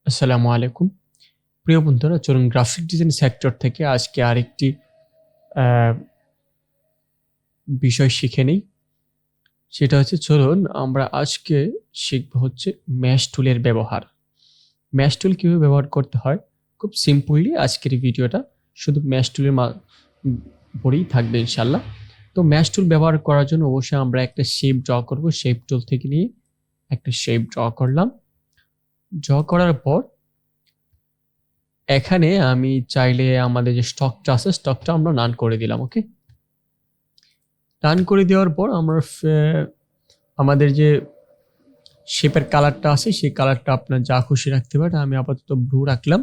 আসসালামু আলাইকুম। প্রিয় বন্ধুরা, চলুন গ্রাফিক ডিজাইন সেক্টর থেকে আজকে আরেকটি আ বিষয় শিখে নেই। সেটা হচ্ছে, চলুন আমরা আজকে শিখব হচ্ছে মেশ টুলের ব্যবহার। মেশ টুল কিভাবে ব্যবহার করতে হয়? খুব সিম্পলি আজকের এই ভিডিওটা শুধু মেশ টুলের উপরেই থাকবে ইনশাআল্লাহ। তো মেশ টুল ব্যবহার করার জন্য অবশ্যই আমরা একটা শেপ ড্র করব। শেপ টুল থেকে নিয়ে একটা শেপ ড্র করলাম। ড্র করার পর এখানে আমি চাইলে আমাদের যে স্টকটা আছে, স্টকটা আমরা নান করে দিলাম। ওকে, রান করে দেওয়ার পর আমরা আমাদের যে শেপের কালারটা আছে সেই কালারটা আপনার যা খুশি রাখতে পারেন। আমি আপাতত ব্লু রাখলাম।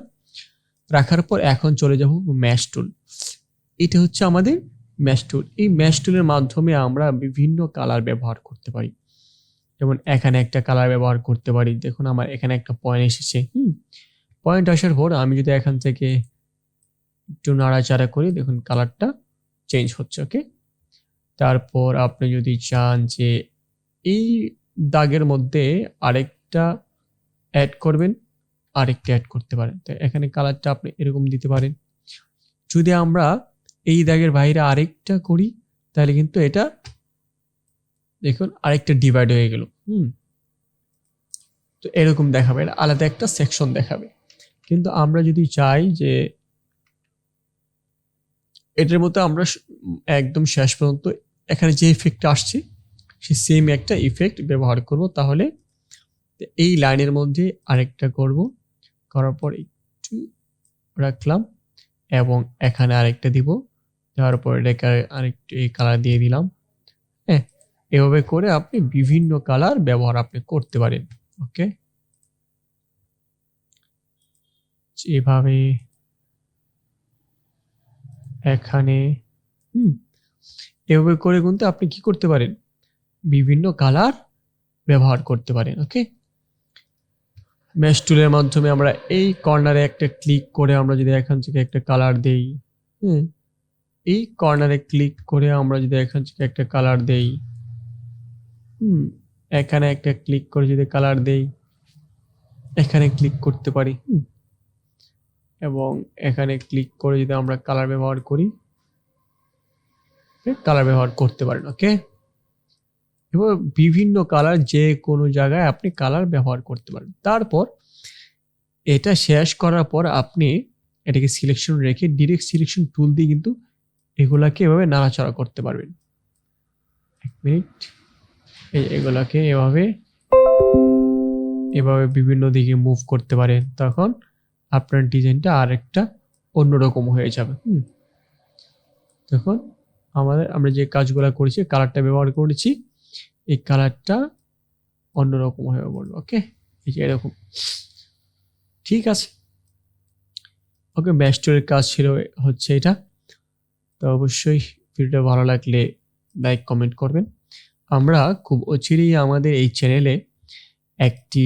রাখার পর এখন চলে যাব ম্যাশ টুল। এটা হচ্ছে আমাদের ম্যাশ টুল। এই ম্যাশ টুলের মাধ্যমে আমরা বিভিন্ন কালার ব্যবহার করতে পারি। যেমন এখানে একটা কালার ব্যবহার করতে পারি। দেখুন আমার এখানে একটা পয়েন্ট এসেছে। পয়েন্ট আসার পর আমি যদি এখান থেকে একটু নাড়াচাড়া করি, দেখুন কালারটা চেঞ্জ হচ্ছে। ওকে, তারপর আপনি যদি চান যে এই দাগের মধ্যে আরেকটা অ্যাড করবেন, আরেকটা অ্যাড করতে পারেন। তো এখানে কালারটা আপনি এরকম দিতে পারেন। যদি আমরা এই দাগের বাইরে আরেকটা করি তাহলে কিন্তু এটা দেখুন আরেকটা ডিভাইড হয়ে গেল। তো এরকম দেখাবে, এটা আলাদা একটা সেকশন দেখাবে। কিন্তু আমরা যদি চাই যে এটার মধ্যে আমরা একদম শেষ পর্যন্ত এখানে যে ইফেক্টটা আসছে সেই সেম একটা ইফেক্ট ব্যবহার করব, তাহলে এই লাইনের মধ্যে আরেকটা করব, করার পর একটু রাখলাম এবং এখানে আরেকটা দিব, দেওয়ার পর এটাকে আরেকটু এই কালার দিয়ে দিলাম। হ্যাঁ, এভাবে করে আপনি বিভিন্ন কালার ব্যবহার আপনি করতে পারেন। ওকে, এভাবে এখানে এভাবে করে কিন্তু আপনি কি করতে পারেন, বিভিন্ন কালার ব্যবহার করতে পারেন। ওকে, মেশ টুলের মাধ্যমে আমরা এই কর্নারে একটা ক্লিক করে আমরা যদি এখান থেকে একটা কালার দেই, এই কর্নারে ক্লিক করে আমরা যদি এখান থেকে একটা কালার দেই, এখানে একটা ক্লিক করে যদি কালার দেই, এখানে ক্লিক করতে পারি, এবং এখানে ক্লিক করে যদি আমরা কালার ব্যবহার করি, কালার ব্যবহার করতে পারেন। ওকে, এবং বিভিন্ন কালার যে কোনো জায়গায় আপনি কালার ব্যবহার করতে পারেন। তারপর এটা শেষ করার পর আপনি এটাকে সিলেকশন রেখে ডিরেক্ট সিলেকশন টুল দিয়ে কিন্তু এগুলাকে এভাবে নাড়াচাড়া করতে পারবেন। এক মিনিট, এগুলাকে এভাবে বিভিন্ন দিকে মুভ করতে পারেন, তখন আপনার ডিজাইনটা আরেকটা অন্যরকম হয়ে যাবে। তখন আমরা যে কাজগুলো করেছি, কালারটা ব্যবহার করেছি, এই কালারটা অন্যরকম হয়ে পড়বে। ওকে, এই যে এরকম। ঠিক আছে, ওকে, মেশ টুলের কাজ ছিল হচ্ছে এটা। তো অবশ্যই ভিডিওটা ভালো লাগলে লাইক কমেন্ট করবেন। আমরা খুব অচিরেই আমাদের এই চ্যানেলে একটি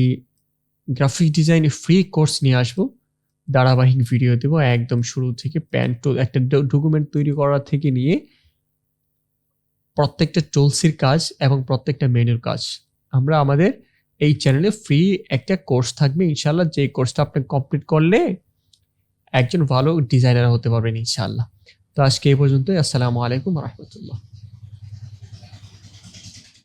গ্রাফিক ডিজাইন ফ্রি কোর্স নিয়ে আসবো। ধারাবাহিক ভিডিও দেবো একদম শুরু থেকে একটা ডকুমেন্ট তৈরি করা থেকে নিয়ে প্রত্যেকটা টুলসের কাজ এবং প্রত্যেকটা মেনুর কাজ আমরা আমাদের এই চ্যানেলে ফ্রি একটা কোর্স থাকবে ইনশাআল্লাহ। যে কোর্সটা আপনি কমপ্লিট করলে একজন ভালো ডিজাইনার হতে পারবেন ইনশাআল্লাহ। তো আজকে এই পর্যন্তই। আসসালামু আলাইকুম ওয়া রাহমাতুল্লাহ।